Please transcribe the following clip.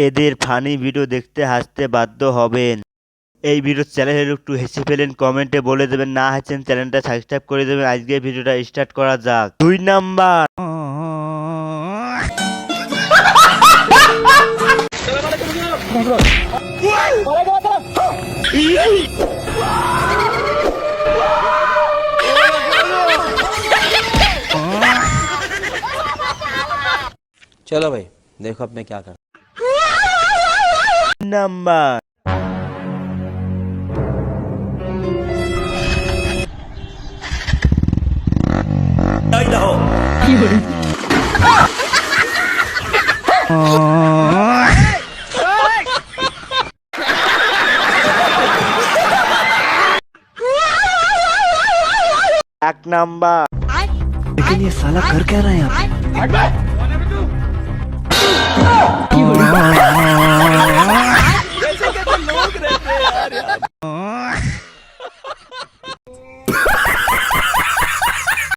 এদের funny video দেখতে হাসতে বাধ্য হবেন। এই ভিডিও চ্যানেলের একটু হেসে ফেলেন, কমেন্টে বলে দেবেন, না হাসেন চ্যানেলটা সাবস্ক্রাইব করে দেবেন। আজকে ভিডিওটা স্টার্ট করা যাক। 2 নাম্বার। चलो भाई देखो अब मैं क्या कर নাম্বার। এক নাম্বার। लेकिन ये साला कर क्या रहा है यहाँ पे?